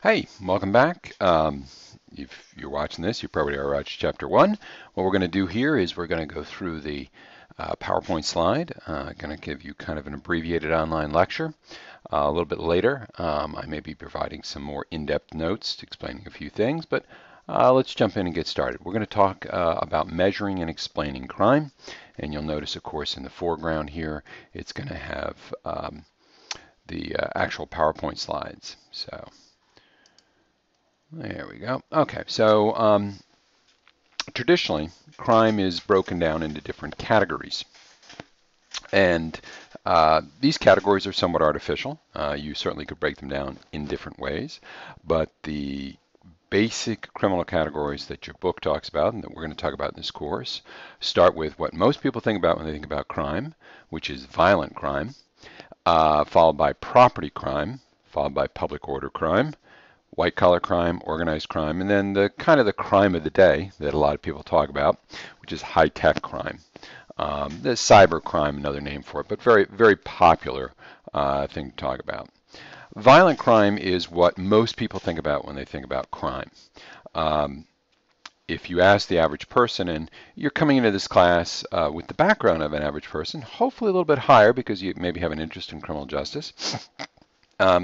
Hey, welcome back. If you're watching this, you probably already watched Chapter 1. What we're going to do here is we're going to go through the PowerPoint slide. Going to give you kind of an abbreviated online lecture. A little bit later, I may be providing some more in-depth notes explaining a few things, but let's jump in and get started. We're going to talk about measuring and explaining crime, and you'll notice, of course, in the foreground here, it's going to have the actual PowerPoint slides. So. There we go. Okay, so traditionally, crime is broken down into different categories. And these categories are somewhat artificial. You certainly could break them down in different ways. But the basic criminal categories that your book talks about and that we're going to talk about in this course start with what most people think about when they think about crime, which is violent crime, followed by property crime, followed by public order crime, white collar crime, organized crime, and then the kind of the crime of the day that a lot of people talk about, which is high-tech crime. The cyber crime, another name for it, but very, very popular thing to talk about. Violent crime is what most people think about when they think about crime. Um, if you ask the average person, and you're coming into this class with the background of an average person, hopefully a little bit higher because you maybe have an interest in criminal justice,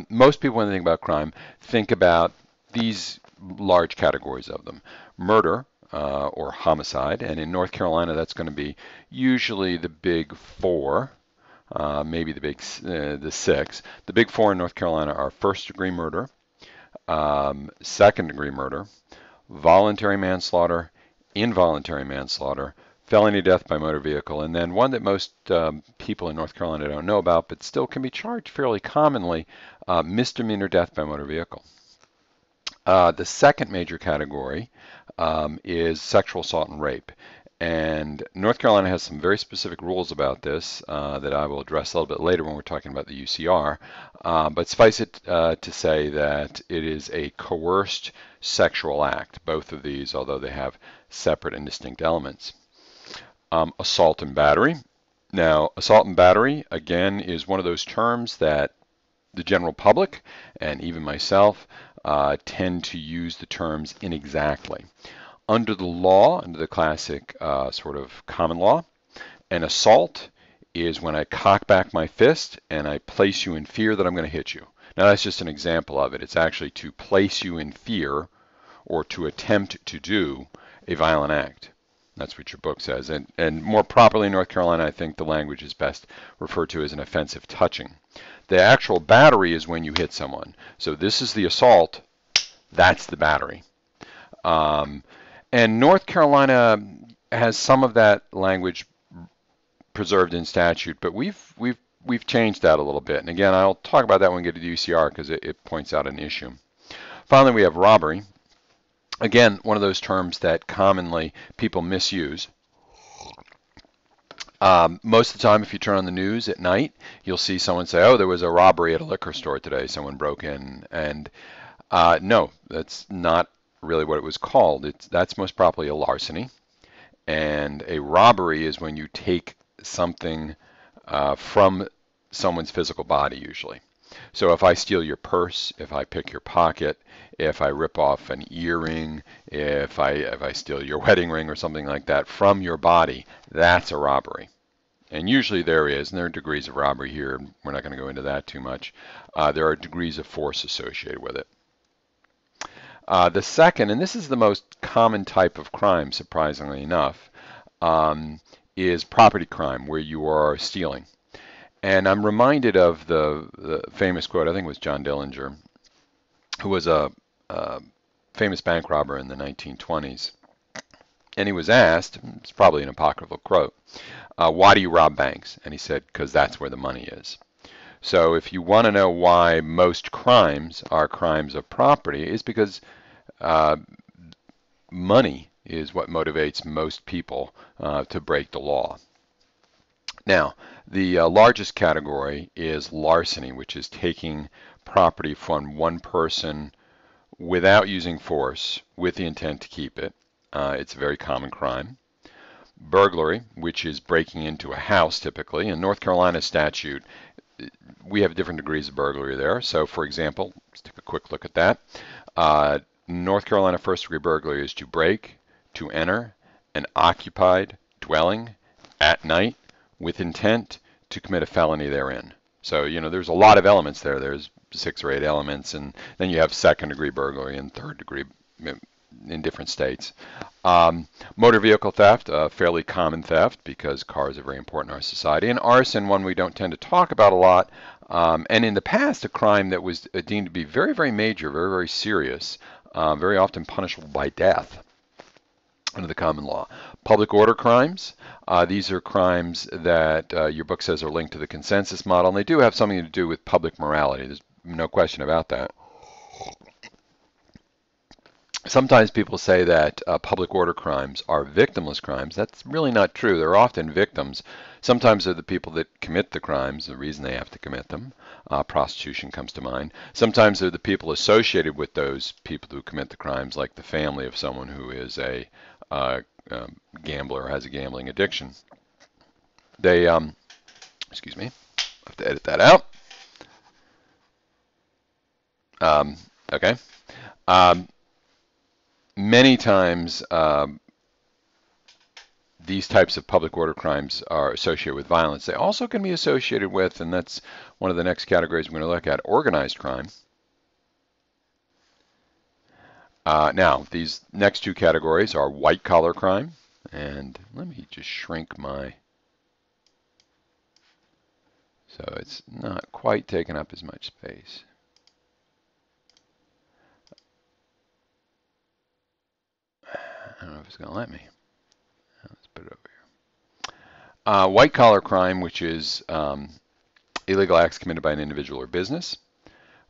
most people, when they think about crime, think about these large categories of them. Murder or homicide, and in North Carolina, that's going to be usually the big four, maybe the six. The big four in North Carolina are first-degree murder, second-degree murder, voluntary manslaughter, involuntary manslaughter, felony death by motor vehicle, and then one that most people in North Carolina don't know about, but still can be charged fairly commonly, misdemeanor death by motor vehicle. The second major category is sexual assault and rape. And North Carolina has some very specific rules about this that I will address a little bit later when we're talking about the UCR. But suffice it to say that it is a coerced sexual act, both of these, although they have separate and distinct elements. Assault and battery. Now, assault and battery, again, is one of those terms that the general public and even myself tend to use the terms inexactly. Under the law, under the classic sort of common law, an assault is when I cock back my fist and I place you in fear that I'm going to hit you. Now, that's just an example of it. It's actually to place you in fear or to attempt to do a violent act. That's what your book says. And more properly in North Carolina, I think the language is best referred to as an offensive touching. The actual battery is when you hit someone. So this is the assault. That's the battery. And North Carolina has some of that language preserved in statute, but we've changed that a little bit. And again, I'll talk about that when we get to the UCR because it points out an issue. Finally, we have robbery. Again, one of those terms that commonly people misuse. Most of the time, if you turn on the news at night, you'll see someone say, oh, there was a robbery at a liquor store today. Someone broke in. And no, that's not really what it was called. That's most probably a larceny. And a robbery is when you take something from someone's physical body, usually. So if I steal your purse, if I pick your pocket, if I rip off an earring, if I steal your wedding ring or something like that from your body, that's a robbery. And usually there is, and there are degrees of robbery here. We're not going to go into that too much. There are degrees of force associated with it. The second, and this is the most common type of crime, surprisingly enough, is property crime, where you are stealing. And I'm reminded of the famous quote, I think it was John Dillinger, who was a famous bank robber in the 1920s. And he was asked, it's probably an apocryphal quote, why do you rob banks? And he said, because that's where the money is. So if you want to know why most crimes are crimes of property, it's because money is what motivates most people to break the law. Now, the largest category is larceny, which is taking property from one person without using force with the intent to keep it. It's a very common crime. Burglary, which is breaking into a house typically. In North Carolina statute, we have different degrees of burglary there. So, for example, let's take a quick look at that. Uh, North Carolina first-degree burglary is to break, to enter an occupied dwelling at night with intent to commit a felony therein. So, there's a lot of elements there. There's 6 or 8 elements, and then you have second-degree burglary and third-degree in different states. Motor vehicle theft, fairly common theft because cars are very important in our society. And arson, one we don't tend to talk about a lot. And in the past, a crime that was deemed to be very, very major, very, very serious, very often punishable by death under the common law. Public order crimes. These are crimes that your book says are linked to the consensus model, and they do have something to do with public morality. There's no question about that. Sometimes people say that public order crimes are victimless crimes. That's really not true. They're often victims. Sometimes they're the people that commit the crimes, the reason they have to commit them. Prostitution comes to mind. Sometimes they're the people associated with those people who commit the crimes, like the family of someone who is a gambler or has a gambling addiction. They, excuse me, I have to edit that out. Okay. Many times, these types of public order crimes are associated with violence. They also can be associated with, and that's one of the next categories we're going to look at, organized crime. Now, these next 2 categories are white-collar crime, and let me just shrink my, so it's not quite taking up as much space. I don't know if it's going to let me. Let's put it over here. White-collar crime, which is illegal acts committed by an individual or business.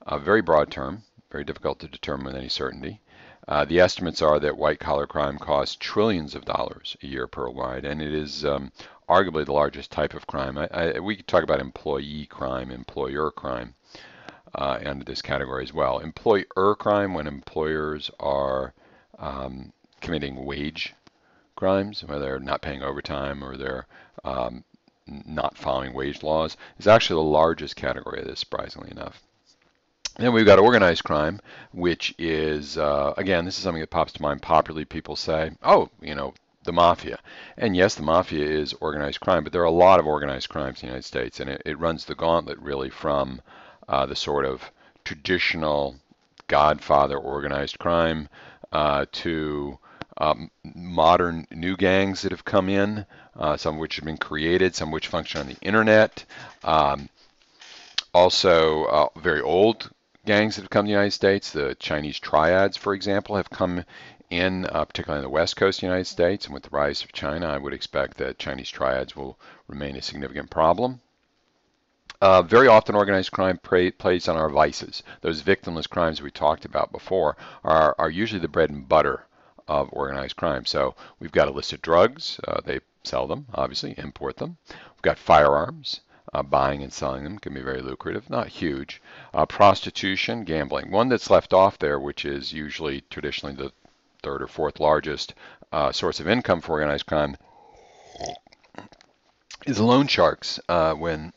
A very broad term, very difficult to determine with any certainty. The estimates are that white-collar crime costs trillions of dollars a year worldwide, and it is arguably the largest type of crime. We could talk about employee crime, employer crime under this category as well. Employer crime, when employers are committing wage crimes, whether they're not paying overtime or they're not following wage laws, is actually the largest category of this, surprisingly enough. Then we've got organized crime, which is, again, this is something that pops to mind. Popularly, people say, oh, the mafia. And yes, the mafia is organized crime, but there are a lot of organized crimes in the United States, and it runs the gauntlet really from the sort of traditional Godfather organized crime to modern new gangs that have come in, some of which have been created, some of which function on the internet. Also, very old gangs that have come to the United States. The Chinese triads, for example, have come in, particularly on the west coast of the United States. And with the rise of China, I would expect that Chinese triads will remain a significant problem. Very often organized crime plays on our vices. Those victimless crimes we talked about before are usually the bread and butter of organized crime. So we've got illicit drugs. They sell them, obviously, import them. We've got firearms. Buying and selling them can be very lucrative, not huge. Prostitution, gambling. One that's left off there, which is usually traditionally the 3rd or 4th largest source of income for organized crime, is loan sharks. When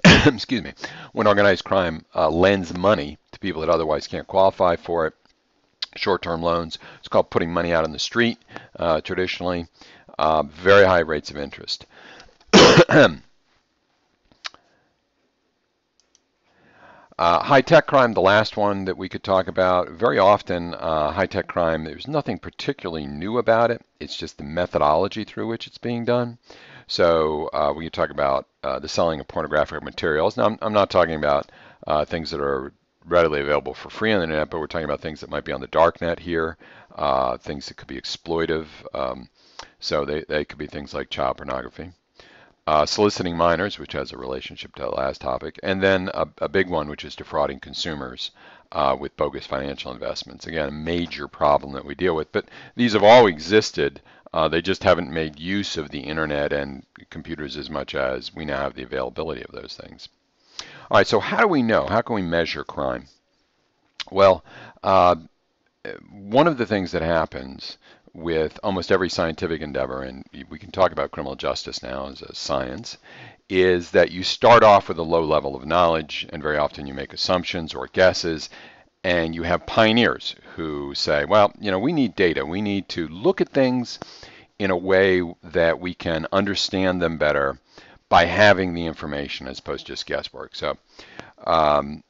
excuse me, when organized crime lends money to people that otherwise can't qualify for it, short-term loans. It's called putting money out on the street, traditionally. Very high rates of interest. High-tech crime, the last one that we could talk about. Very often, high-tech crime, there's nothing particularly new about it. It's just the methodology through which it's being done. So we could talk about the selling of pornographic materials. Now, I'm not talking about things that are readily available for free on the internet, but we're talking about things that might be on the dark net here, things that could be exploitive. So they could be things like child pornography. Soliciting minors, which has a relationship to the last topic, and then a big one, which is defrauding consumers with bogus financial investments. Again, a major problem that we deal with, but these have all existed. They just haven't made use of the internet and computers as much as we now have the availability of those things. All right, so how do we know? How can we measure crime? Well, one of the things that happens with almost every scientific endeavor, and we can talk about criminal justice now as a science, is that you start off with a low level of knowledge, and very often you make assumptions or guesses, and you have pioneers who say, well, we need data. We need to look at things in a way that we can understand them better by having the information as opposed to just guesswork. So around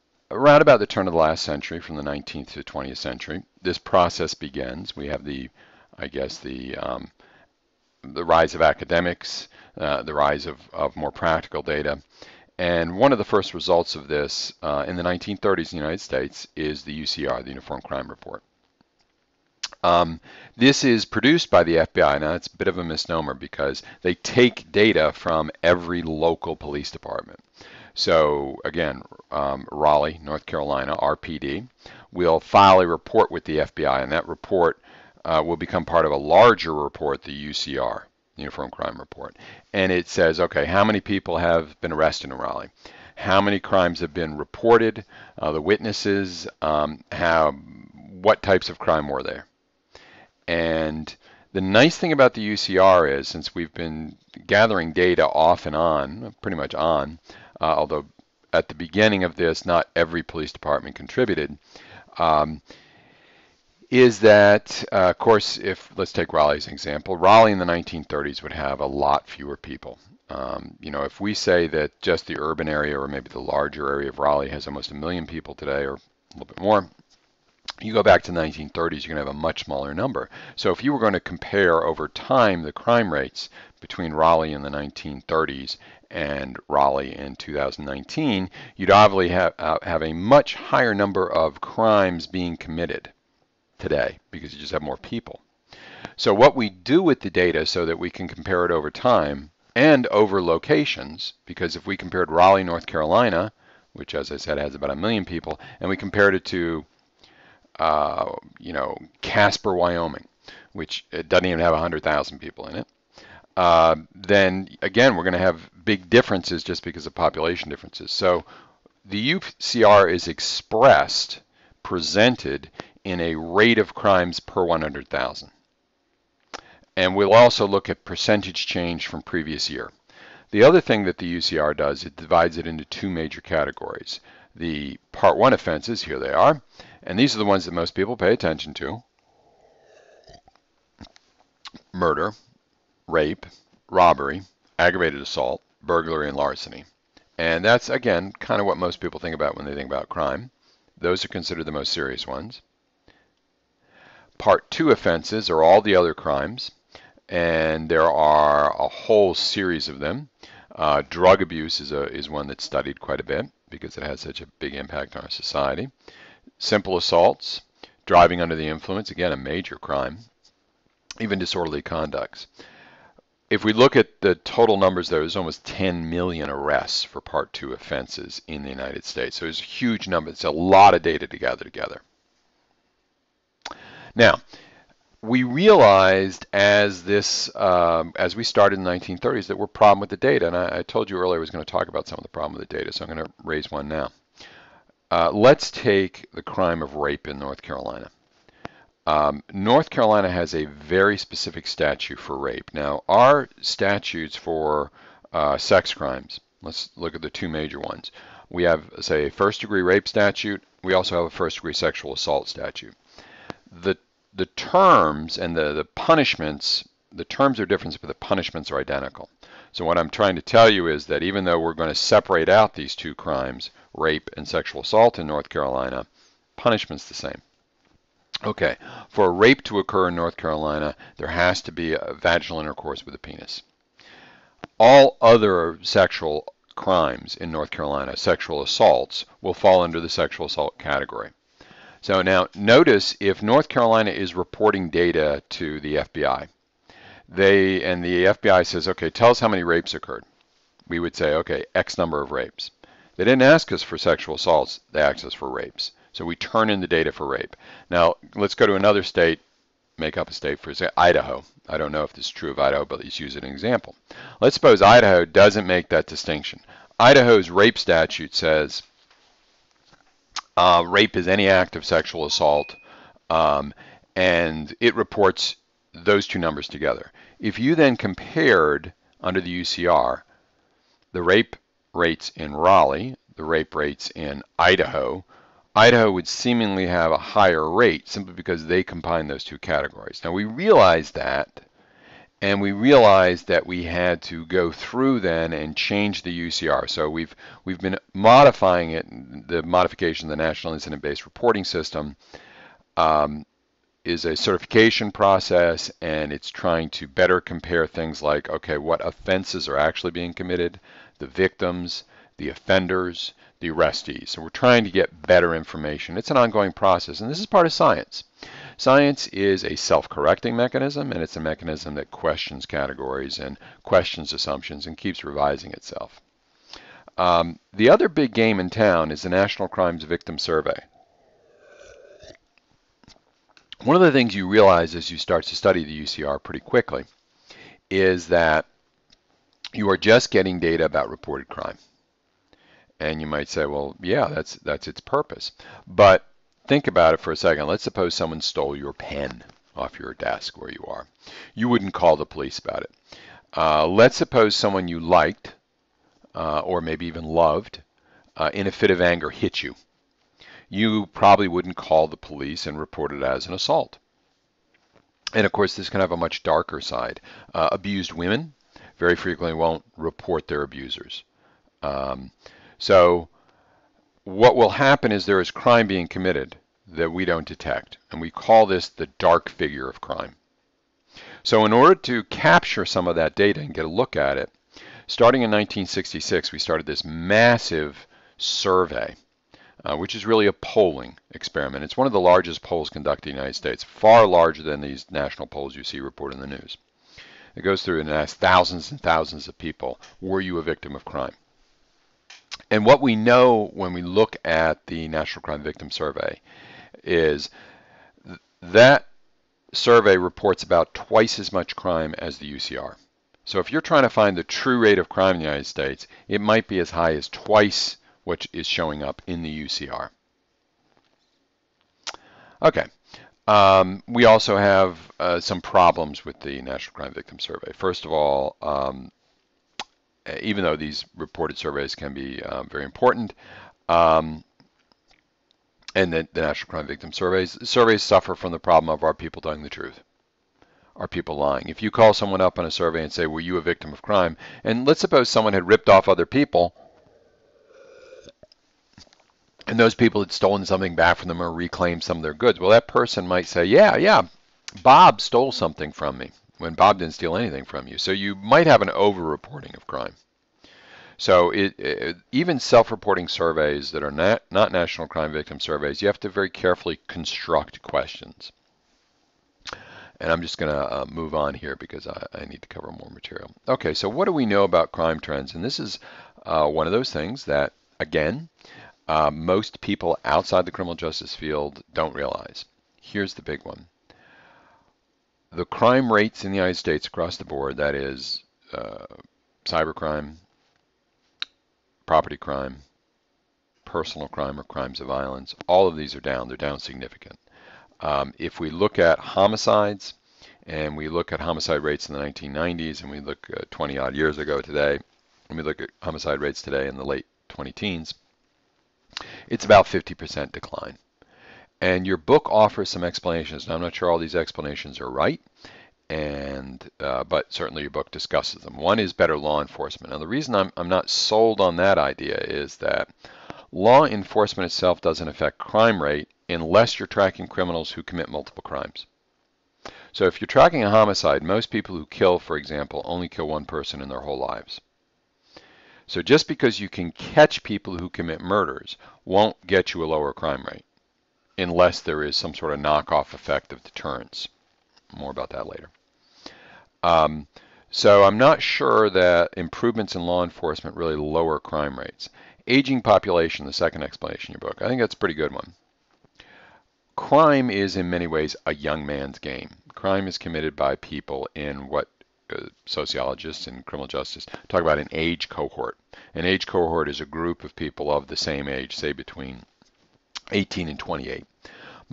about the turn of the last century, from the 19th to 20th century, this process begins. We have the rise of academics, the rise of more practical data. And one of the first results of this in the 1930s in the United States is the UCR, the Uniform Crime Report. This is produced by the FBI. Now, it's a bit of a misnomer because they take data from every local police department. So, again, Raleigh, North Carolina, RPD, will file a report with the FBI, and that report will become part of a larger report, the UCR, Uniform Crime Report. And it says, okay, how many people have been arrested in Raleigh? How many crimes have been reported? The witnesses, what types of crime were there? And the nice thing about the UCR is, since we've been gathering data off and on, pretty much on, although at the beginning of this, not every police department contributed, is that, of course, let's take Raleigh as an example. Raleigh in the 1930s would have a lot fewer people. If we say that just the urban area or maybe the larger area of Raleigh has almost 1 million people today or a little bit more, you go back to the 1930s, you're going to have a much smaller number. So if you were going to compare over time the crime rates between Raleigh in the 1930s and Raleigh in 2019, you'd obviously have a much higher number of crimes being committed today because you just have more people. So what we do with the data so that we can compare it over time and over locations, because if we compared Raleigh, North Carolina, which as I said has about 1 million people, and we compared it to Casper, Wyoming, which it doesn't even have 100,000 people in it, then again, we're going to have big differences just because of population differences. So the UCR is presented in a rate of crimes per 100,000. And we'll also look at percentage change from previous year. The other thing that the UCR does, it divides it into two major categories. The Part 1 offenses, here they are, and these are the ones that most people pay attention to: murder, rape, robbery, aggravated assault, burglary, and larceny. And that's, again, kind of what most people think about when they think about crime. Those are considered the most serious ones. Part 2 offenses are all the other crimes, and there are a whole series of them. Drug abuse is one that's studied quite a bit because it has such a big impact on our society. Simple assaults, driving under the influence, again, a major crime, even disorderly conducts. If we look at the total numbers, there's almost 10 million arrests for Part 2 offenses in the United States. So it's a huge number. It's a lot of data to gather together. Now, we realized as we started in the 1930s that we're a problem with the data, and I told you earlier I was going to talk about some of the problem with the data, so I'm going to raise one now. Let's take the crime of rape in North Carolina. North Carolina has a very specific statute for rape. Now, our statutes for sex crimes, let's look at the two major ones. We have, say, a first-degree rape statute. We also have a first-degree sexual assault statute. The terms and the punishments, the terms are different, but the punishments are identical. So what I'm trying to tell you is that even though we're going to separate out these two crimes, rape and sexual assault in North Carolina, punishment's the same. Okay, for a rape to occur in North Carolina, there has to be a vaginal intercourse with a penis. All other sexual crimes in North Carolina, sexual assaults, will fall under the sexual assault category. So now notice if North Carolina is reporting data to the FBI, and the FBI says, okay, tell us how many rapes occurred. We would say, okay, X number of rapes. They didn't ask us for sexual assaults, they asked us for rapes. So we turn in the data for rape. Now, let's go to another state, make up a state, for example, Idaho. I don't know if this is true of Idaho, but let's use an example. Let's suppose Idaho doesn't make that distinction. Idaho's rape statute says rape is any act of sexual assault, and it reports those two numbers together. If you then compared under the UCR the rape rates in Raleigh, the rape rates in Idaho, Idaho would seemingly have a higher rate simply because they combine those two categories. Now we realized that, and we realized that we had to go through then and change the UCR. So we've been modifying it. The modification of the National Incident-Based Reporting System is a certification process, and it's trying to better compare things like, okay, what offenses are actually being committed, the victims, the offenders, the arrestees. So we're trying to get better information. It's an ongoing process, and this is part of science. Science is a self-correcting mechanism, and it's a mechanism that questions categories and questions assumptions and keeps revising itself. The other big game in town is the National Crimes Victim Survey. One of the things you realize as you start to study the UCR pretty quickly is that you are just getting data about reported crime. And you might say, well, yeah, that's its purpose. But think about it for a second. Let's suppose someone stole your pen off your desk where you are. You wouldn't call the police about it. Let's suppose someone you liked or maybe even loved in a fit of anger hit you. You probably wouldn't call the police and report it as an assault. And of course, this can have a much darker side. Abused women very frequently won't report their abusers. So what will happen is there is crime being committed that we don't detect, and we call this the dark figure of crime. So in order to capture some of that data and get a look at it, starting in 1966, we started this massive survey, which is really a polling experiment. It's one of the largest polls conducted in the United States, far larger than these national polls you see reported in the news. It goes through and asks thousands and thousands of people, were you a victim of crime? And what we know when we look at the National Crime Victim Survey is that survey reports about twice as much crime as the UCR. So if you're trying to find the true rate of crime in the United States, it might be as high as twice what is showing up in the UCR. Okay. We also have some problems with the National Crime Victim Survey. First of all, even though these reported surveys can be very important, and the National Crime Victim surveys suffer from the problem of, are people telling the truth? Are people lying? If you call someone up on a survey and say, were you a victim of crime? And let's suppose someone had ripped off other people, and those people had stolen something back from them or reclaimed some of their goods. Well, that person might say, yeah, Bob stole something from me, when Bob didn't steal anything from you. So you might have an over-reporting of crime. So even self-reporting surveys that are not National Crime Victim Surveys, you have to very carefully construct questions. And I'm just going to move on here because I need to cover more material. Okay, so what do we know about crime trends? And this is one of those things that, again, most people outside the criminal justice field don't realize. Here's the big one. The crime rates in the United States across the board, that is cybercrime, property crime, personal crime or crimes of violence, all of these are down. They're down significant. If we look at homicides, and we look at homicide rates in the 1990s, and we look 20 odd years ago today, and we look at homicide rates today in the late 20-teens, it's about 50% decline. And your book offers some explanations. Now, I'm not sure all these explanations are right, but certainly your book discusses them. One is better law enforcement. Now, the reason I'm not sold on that idea is that law enforcement itself doesn't affect crime rate unless you're tracking criminals who commit multiple crimes. So if you're tracking a homicide, most people who kill, for example, only kill one person in their whole lives. So just because you can catch people who commit murders won't get you a lower crime rate unless there is some sort of knockoff effect of deterrence. More about that later. So I'm not sure that improvements in law enforcement really lower crime rates. Aging population, the second explanation in your book, I think that's a pretty good one. Crime is in many ways a young man's game. Crime is committed by people in what sociologists and criminal justice talk about an age cohort. An age cohort is a group of people of the same age, say between 18 and 28.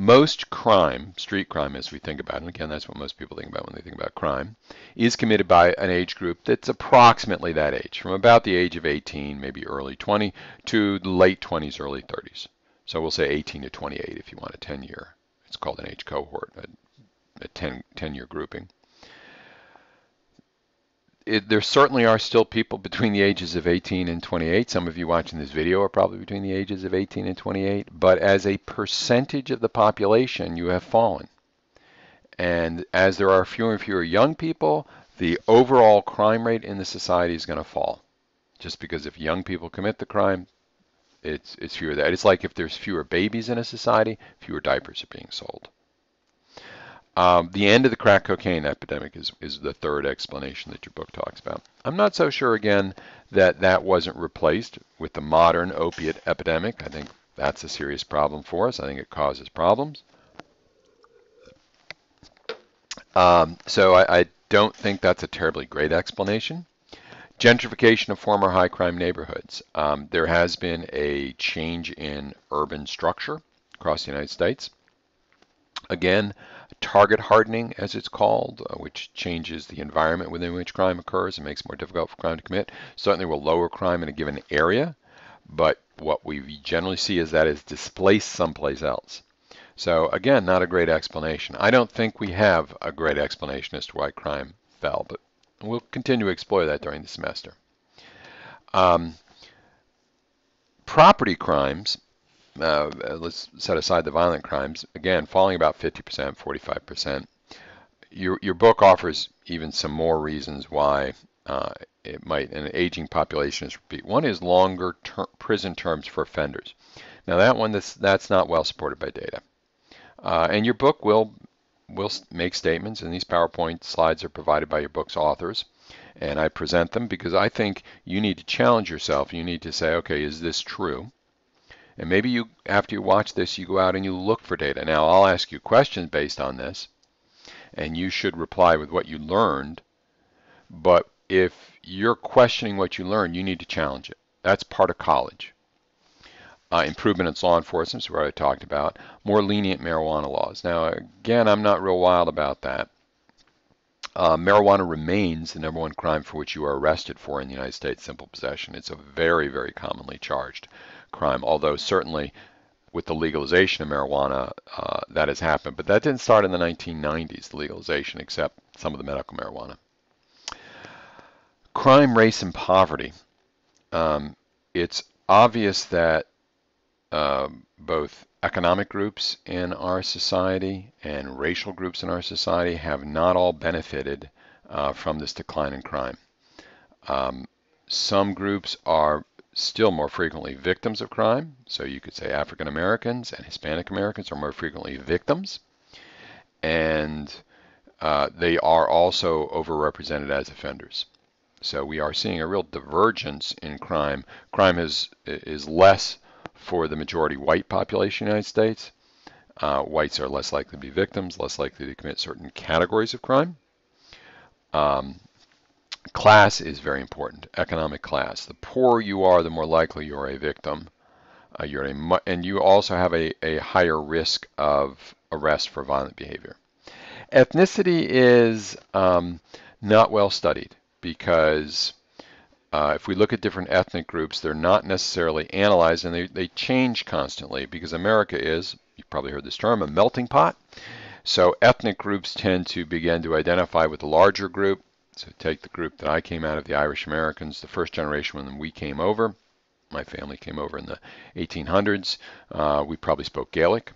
Most crime, street crime as we think about it, and again, that's what most people think about when they think about crime, is committed by an age group that's approximately that age, from about the age of 18, maybe early 20, to late 20s, early 30s. So we'll say 18 to 28 if you want a 10-year. It's called an age cohort, a 10-year grouping. There certainly are still people between the ages of 18 and 28. Some of you watching this video are probably between the ages of 18 and 28. But as a percentage of the population, you have fallen. And as there are fewer and fewer young people, the overall crime rate in the society is going to fall. Just because if young people commit the crime, it's fewer that. It's like if there's fewer babies in a society, fewer diapers are being sold. The end of the crack cocaine epidemic is the third explanation that your book talks about. I'm not so sure, again, that wasn't replaced with the modern opiate epidemic. I think that's a serious problem for us. I think it causes problems. So I don't think that's a terribly great explanation. Gentrification of former high crime neighborhoods. There has been a change in urban structure across the United States. Again, target hardening, as it's called, which changes the environment within which crime occurs and makes it more difficult for crime to commit, certainly will lower crime in a given area, but what we generally see is that is displaced someplace else. So again, not a great explanation. I don't think we have a great explanation as to why crime fell, but we'll continue to explore that during the semester. Property crimes, let's set aside the violent crimes, again, falling about 50%, 45%. Your book offers even some more reasons why it might, in an aging population, is repeat. One is longer prison terms for offenders. Now that one, that's not well supported by data. And your book will make statements, and these PowerPoint slides are provided by your book's authors. And I present them because I think you need to challenge yourself. You need to say, okay, is this true? And maybe you, after you watch this, you go out and you look for data. Now, I'll ask you questions based on this, and you should reply with what you learned. But if you're questioning what you learned, you need to challenge it. That's part of college. Improvement in law enforcement is what I talked about. More lenient marijuana laws. Now, again, I'm not real wild about that. Marijuana remains the #1 crime for which you are arrested for in the United States, simple possession. It's a very, very commonly charged crime, although certainly with the legalization of marijuana, that has happened. But that didn't start in the 1990s, the legalization, except some of the medical marijuana. Crime, race, and poverty. It's obvious that both economic groups in our society and racial groups in our society have not all benefited from this decline in crime. Some groups are still more frequently victims of crime. So you could say African Americans and Hispanic Americans are more frequently victims. And they are also overrepresented as offenders. So we are seeing a real divergence in crime. Crime is less for the majority white population in the United States. Whites are less likely to be victims, less likely to commit certain categories of crime. Class is very important, economic class. The poorer you are, the more likely you're a victim. And you also have a higher risk of arrest for violent behavior. Ethnicity is not well studied because if we look at different ethnic groups, they're not necessarily analyzed, and they change constantly because America is, you've probably heard this term, a melting pot. So ethnic groups tend to begin to identify with the larger group. So take the group that I came out of, the Irish Americans, the first generation when we came over. My family came over in the 1800s. We probably spoke Gaelic.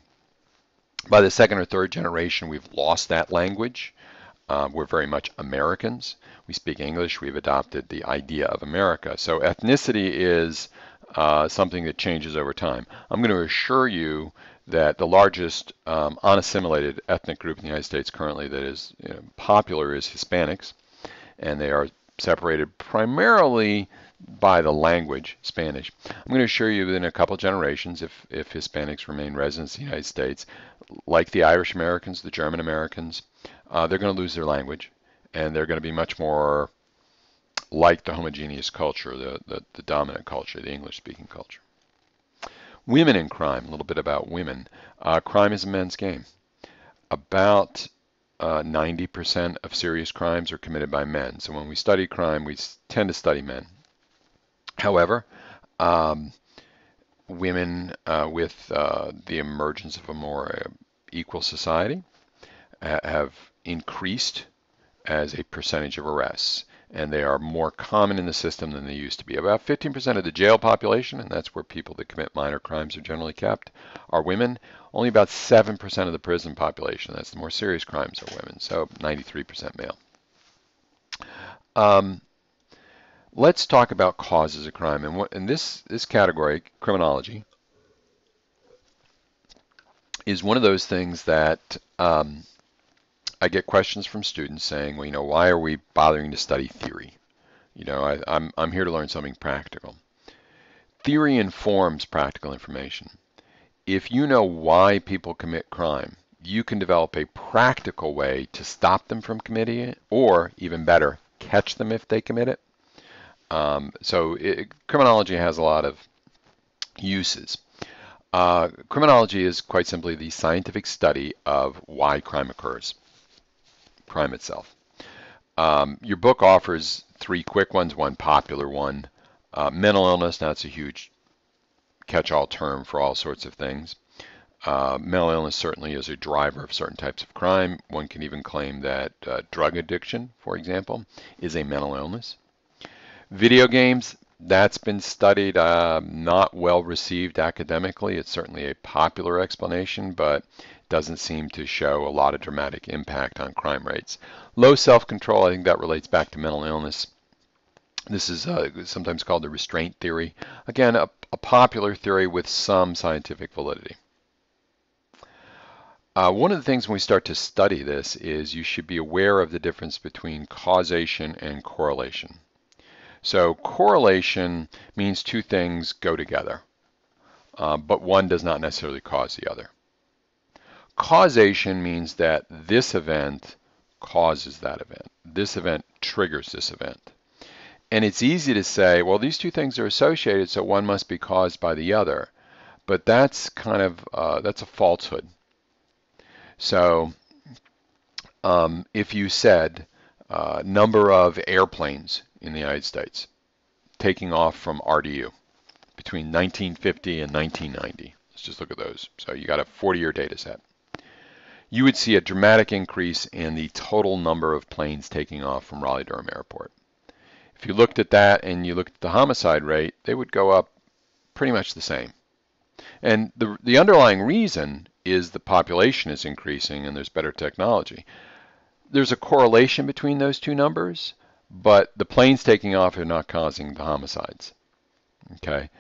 By the second or third generation, we've lost that language. We're very much Americans. We speak English. We've adopted the idea of America. So ethnicity is something that changes over time. I'm going to assure you that the largest unassimilated ethnic group in the United States currently that is popular is Hispanics, and they are separated primarily by the language, Spanish. I'm going to assure you that in a couple generations, if Hispanics remain residents of the United States, like the Irish Americans, the German Americans, they're going to lose their language, and they're going to be much more like the homogeneous culture, the dominant culture, the English-speaking culture. Women in crime, a little bit about women. Crime is a men's game. About 90% of serious crimes are committed by men. So when we study crime, we tend to study men. However, um, women with the emergence of a more equal society have increased as a percentage of arrests, and they are more common in the system than they used to be. About 15% of the jail population, and that's where people that commit minor crimes are generally kept, are women. Only about 7% of the prison population, that's the more serious crimes, are women, so 93% male. Um, let's talk about causes of crime. And in this category, criminology, is one of those things that I get questions from students saying, well, why are we bothering to study theory? I'm here to learn something practical. Theory informs practical information. If you know why people commit crime, you can develop a practical way to stop them from committing it, or even better, catch them if they commit it. Criminology has a lot of uses. Criminology is quite simply the scientific study of why crime occurs, crime itself. Your book offers three quick ones, one popular one. Mental illness, now it's a huge catch-all term for all sorts of things. Mental illness certainly is a driver of certain types of crime. One can even claim that drug addiction, for example, is a mental illness. Video games, that's been studied, not well received academically. It's certainly a popular explanation, but doesn't seem to show a lot of dramatic impact on crime rates. Low self-control, I think that relates back to mental illness. This is sometimes called the restraint theory. Again, a popular theory with some scientific validity. One of the things when we start to study this is you should be aware of the difference between causation and correlation. So correlation means two things go together, but one does not necessarily cause the other. Causation means that this event causes that event. This event triggers this event. And it's easy to say, well, these two things are associated, so one must be caused by the other. But that's kind of, that's a falsehood. So if you said number of airplanes in the United States taking off from RDU between 1950 and 1990, let's just look at those. So you got a 40-year data set. You would see a dramatic increase in the total number of planes taking off from Raleigh-Durham Airport. If you looked at that and you looked at the homicide rate, they would go up pretty much the same. And the underlying reason is the population is increasing and there's better technology. There's a correlation between those two numbers, but the planes taking off are not causing the homicides. Okay,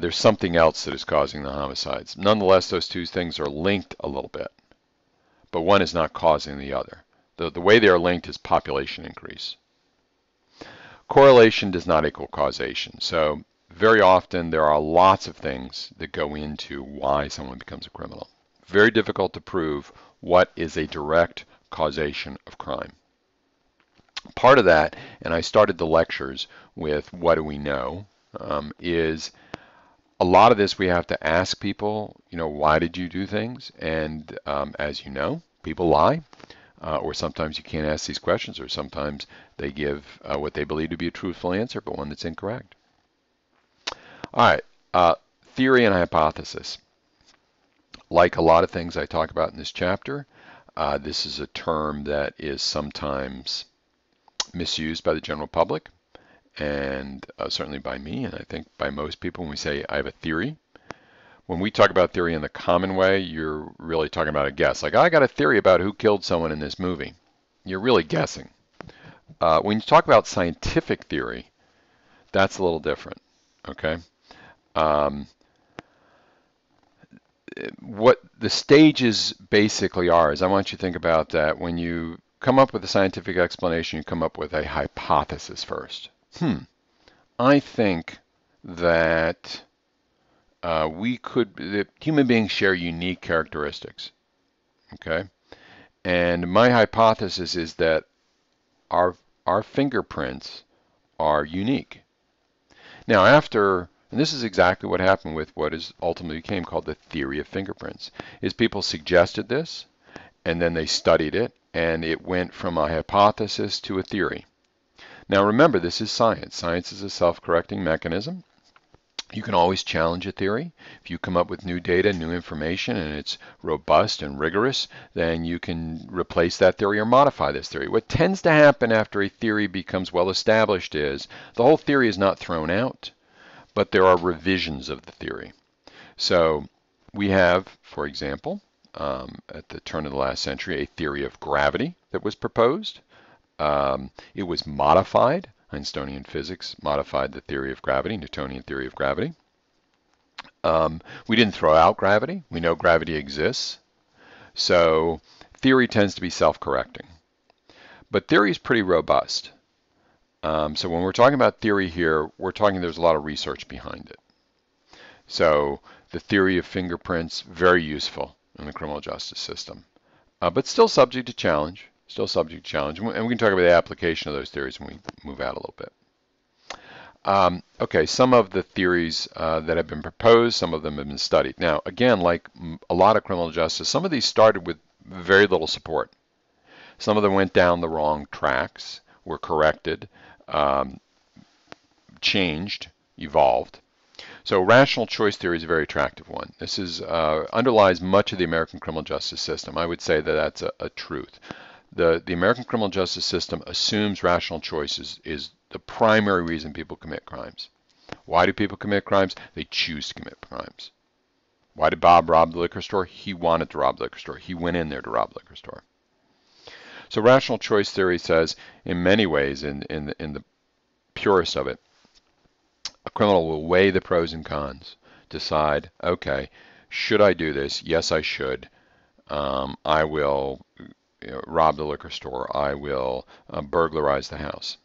there's something else that is causing the homicides. Nonetheless, those two things are linked a little bit, but one is not causing the other. The way they are linked is population increase. Correlation does not equal causation. So very often there are lots of things that go into why someone becomes a criminal. Very difficult to prove what is a direct causation of crime. Part of that, and I started the lectures with what do we know, is a lot of this we have to ask people, why did you do things? And as you know, people lie. Or sometimes you can't ask these questions, or sometimes they give what they believe to be a truthful answer, but one that's incorrect. All right, theory and hypothesis. Like a lot of things I talk about in this chapter, this is a term that is sometimes misused by the general public, and certainly by me, and I think by most people when we say I have a theory. When we talk about theory in the common way, you're really talking about a guess. Like, I got a theory about who killed someone in this movie. You're really guessing. When you talk about scientific theory, that's a little different, okay? What the stages basically are is I want you to think about that when you come up with a scientific explanation, you come up with a hypothesis first. I think that that human beings share unique characteristics, okay? And my hypothesis is that our fingerprints are unique. Now, after And this is exactly what happened with what is ultimately became called the theory of fingerprints. Is people suggested this, and then they studied it, and it went from a hypothesis to a theory. Now remember, this is science. Science is a self-correcting mechanism. You can always challenge a theory. If you come up with new data, new information, and it's robust and rigorous, then you can replace that theory or modify this theory. What tends to happen after a theory becomes well established is the whole theory is not thrown out, but there are revisions of the theory. So we have, for example, at the turn of the last century, a theory of gravity that was proposed. It was modified. Einsteinian physics modified the theory of gravity, Newtonian theory of gravity. We didn't throw out gravity. We know gravity exists. So theory tends to be self-correcting. But theory is pretty robust. So when we're talking about theory here, we're talking there's a lot of research behind it. So the theory of fingerprints, very useful in the criminal justice system, but still subject to challenge. Still subject to challenge. And we can talk about the application of those theories when we move out a little bit. Okay, some of the theories that have been proposed, some of them have been studied. Now, again, like a lot of criminal justice, some of these started with very little support. Some of them went down the wrong tracks, were corrected, changed, evolved. So rational choice theory is a very attractive one. This is underlies much of the American criminal justice system. I would say that that's a truth. The American criminal justice system assumes rational choice is the primary reason people commit crimes. Why do people commit crimes? They choose to commit crimes. Why did Bob rob the liquor store? He wanted to rob the liquor store. He went in there to rob the liquor store. So rational choice theory says, in many ways, in the purest of it, a criminal will weigh the pros and cons, decide, okay, should I do this? Yes, I should. I will rob the liquor store. I will burglarize the house.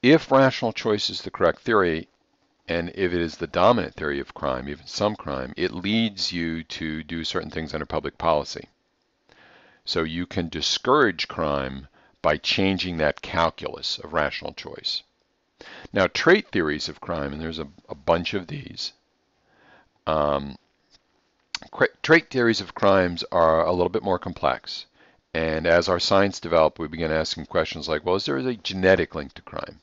If rational choice is the correct theory, and if it is the dominant theory of crime, even some crime, it leads you to do certain things under public policy. So you can discourage crime by changing that calculus of rational choice. Now, trait theories of crime, and there's a bunch of these. Trait theories of crimes are a little bit more complex. And as our science developed, we began asking questions like, well, is there a genetic link to crime?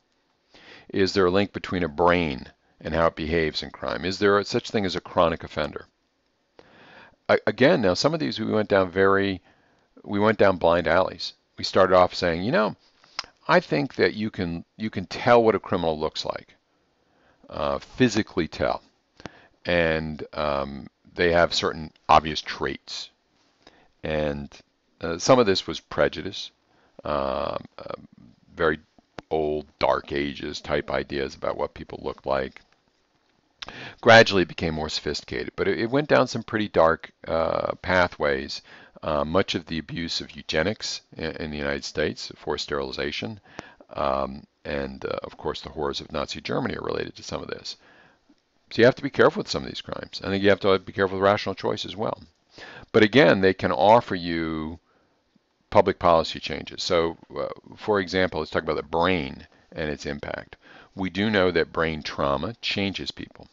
Is there a link between a brain and how it behaves in crime? Is there such thing as a chronic offender? Again, now some of these we went down blind alleys. We started off saying, you know, I think that you can tell what a criminal looks like, physically tell, and they have certain obvious traits. And some of this was prejudice, very old Dark Ages type ideas about what people looked like. Gradually it became more sophisticated, but it went down some pretty dark pathways. Much of the abuse of eugenics in the United States, forced sterilization, and of course the horrors of Nazi Germany are related to some of this. So you have to be careful with some of these crimes. I think you have to be careful with rational choice as well. But again, they can offer you public policy changes. So, for example, let's talk about the brain and its impact. We do know that brain trauma changes people.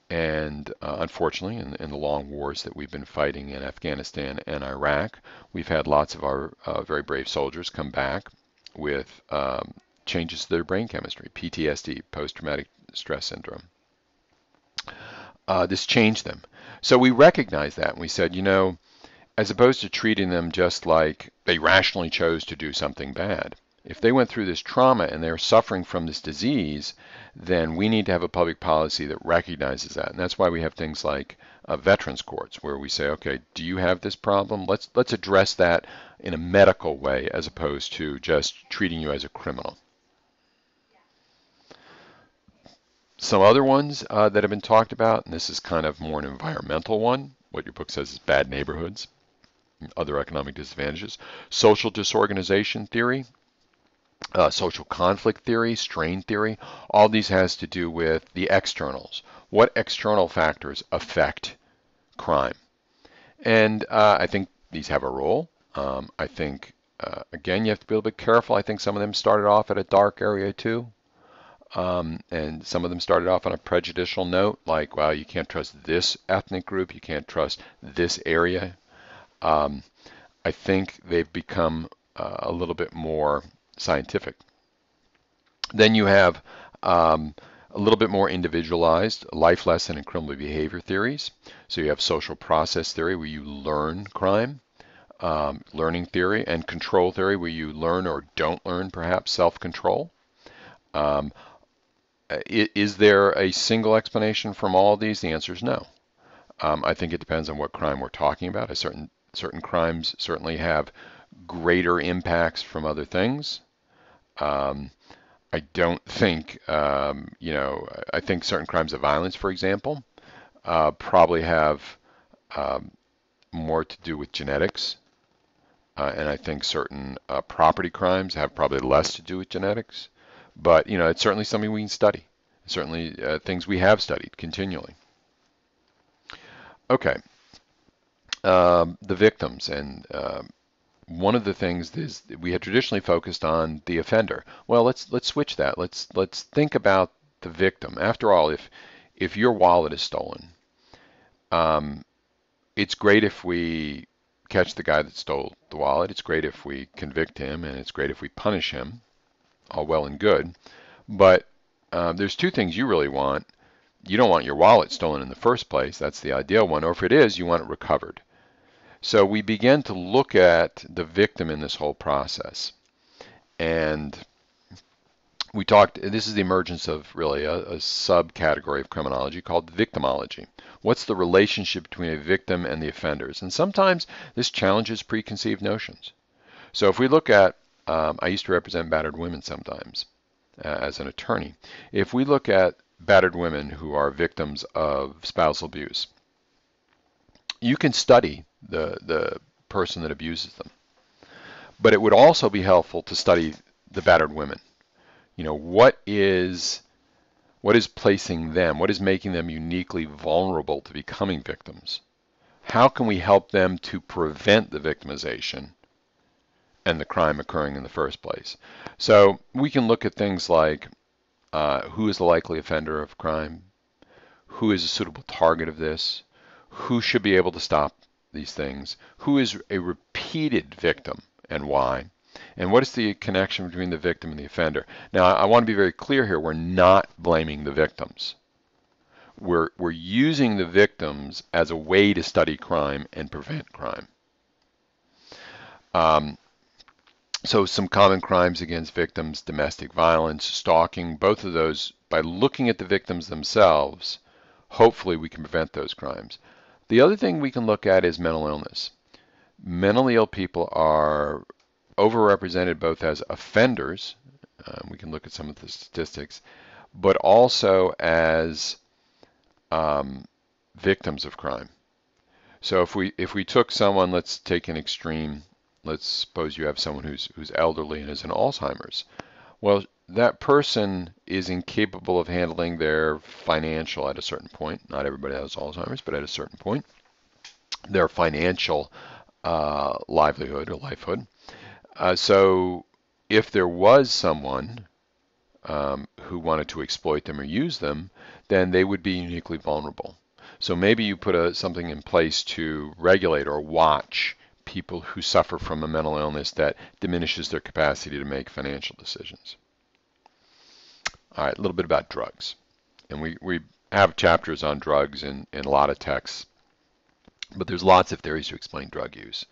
And unfortunately, in the long wars that we've been fighting in Afghanistan and Iraq, we've had lots of our very brave soldiers come back with changes to their brain chemistry, PTSD, post-traumatic stress syndrome. This changed them. So we recognized that and we said, you know, as opposed to treating them just like they rationally chose to do something bad, if they went through this trauma and they're suffering from this disease, then we need to have a public policy that recognizes that. And that's why we have things like veterans courts, where we say, okay, do you have this problem? Let's address that in a medical way as opposed to just treating you as a criminal. Some other ones that have been talked about, and this is kind of more an environmental one, what your book says is bad neighborhoods, other economic disadvantages, social disorganization theory, social conflict theory, strain theory. All these has to do with the externals. What external factors affect crime? And I think these have a role. I think, again, you have to be a little bit careful. I think some of them started off at a dark area too. And some of them started off on a prejudicial note, like, well, you can't trust this ethnic group, you can't trust this area. Um, I think they've become a little bit more scientific. Then you have a little bit more individualized life lesson and criminal behavior theories. So you have social process theory where you learn crime, learning theory, and control theory where you learn or don't learn perhaps self-control. Um, is there a single explanation from all of these? The answer is no. I think it depends on what crime we're talking about. Certain crimes certainly have greater impacts from other things. Um, I don't think, I think certain crimes of violence, for example, probably have um, more to do with genetics. And I think certain property crimes have probably less to do with genetics. But, it's certainly something we can study. Certainly things we have studied continually. Okay, the victims. And one of the things is that we had traditionally focused on the offender. Well, let's switch that. Let's think about the victim. After all, if your wallet is stolen, um, it's great if we catch the guy that stole the wallet. It's great if we convict him, and it's great if we punish him. All well and good. But there's two things you really want. You don't want your wallet stolen in the first place. That's the ideal one. Or if it is, you want it recovered. So we began to look at the victim in this whole process. And we talked, this is the emergence of really a subcategory of criminology called victimology. What's the relationship between a victim and the offenders? And sometimes this challenges preconceived notions. So if we look at, I used to represent battered women sometimes as an attorney. If we look at battered women who are victims of spousal abuse, you can study the person that abuses them. But it would also be helpful to study the battered women. What is placing them, what is making them uniquely vulnerable to becoming victims? How can we help them to prevent the victimization and the crime occurring in the first place? So we can look at things like who is the likely offender of crime, who is a suitable target of this, who should be able to stop these things, who is a repeated victim and why, and what is the connection between the victim and the offender. Now, I want to be very clear here. We're not blaming the victims. We're using the victims as a way to study crime and prevent crime. So some common crimes against victims, domestic violence, stalking, both of those, by looking at the victims themselves, hopefully we can prevent those crimes. The other thing we can look at is mental illness. Mentally ill people are overrepresented both as offenders, we can look at some of the statistics, but also as victims of crime. So if we took someone, let's take an extreme, let's suppose you have someone who's elderly and is in Alzheimer's. Well, that person is incapable of handling their financial at a certain point. Not everybody has Alzheimer's, but at a certain point, their financial livelihood or lifehood. So if there was someone who wanted to exploit them or use them, then they would be uniquely vulnerable. So maybe you put something in place to regulate or watch people who suffer from a mental illness that diminishes their capacity to make financial decisions. All right, a little bit about drugs. And we have chapters on drugs in a lot of texts, but there's lots of theories to explain drug use.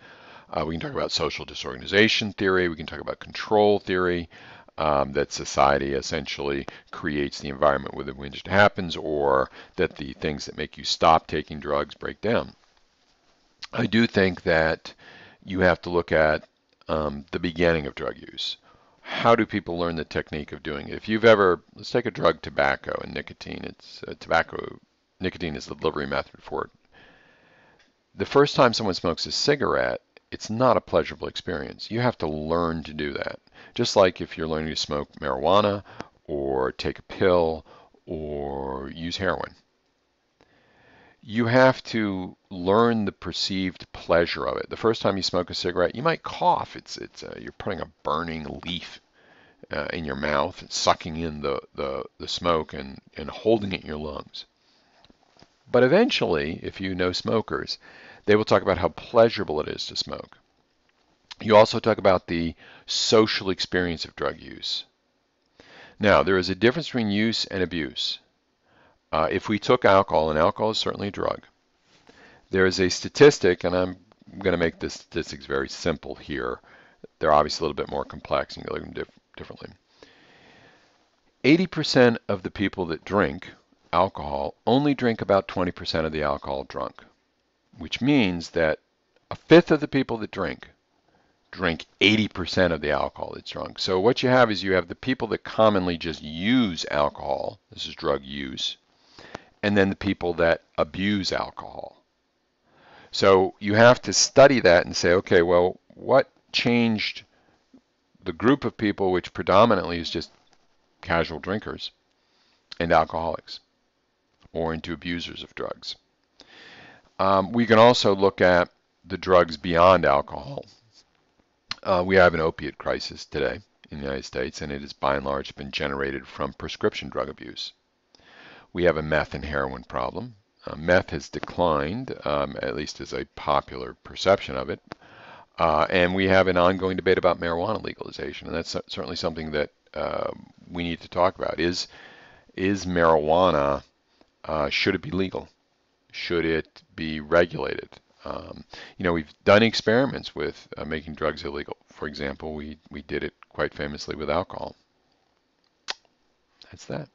We can talk about social disorganization theory. We can talk about control theory, that society essentially creates the environment within which it happens, or that the things that make you stop taking drugs break down. I do think that you have to look at the beginning of drug use. How do people learn the technique of doing it? If you've ever, let's take a drug, tobacco and nicotine. It's nicotine is the delivery method for it. The first time someone smokes a cigarette, it's not a pleasurable experience. You have to learn to do that. Just like if you're learning to smoke marijuana or take a pill or use heroin. You have to learn the perceived pleasure of it. The first time you smoke a cigarette, you might cough. You're putting a burning leaf in your mouth and sucking in the smoke and holding it in your lungs. But eventually, if you know smokers, they will talk about how pleasurable it is to smoke. You also talk about the social experience of drug use. Now, there is a difference between use and abuse. If we took alcohol, and alcohol is certainly a drug, there is a statistic, and I'm going to make the statistics very simple here. They're obviously a little bit more complex, and you look at them differently. 80% of the people that drink alcohol only drink about 20% of the alcohol drunk, which means that a fifth of the people that drink 80% of the alcohol that's drunk. So what you have is you have the people that commonly just use alcohol, this is drug use, and then the people that abuse alcohol. So you have to study that and say, okay, well, what changed the group of people which predominantly is just casual drinkers and alcoholics or into abusers of drugs? We can also look at the drugs beyond alcohol. We have an opiate crisis today in the United States, and it has by and large been generated from prescription drug abuse. We have a meth and heroin problem. Meth has declined, at least as a popular perception of it, and we have an ongoing debate about marijuana legalization, and that's certainly something that we need to talk about. Is marijuana, should it be legal? Should it be regulated? We've done experiments with making drugs illegal. For example, we did it quite famously with alcohol. That's that.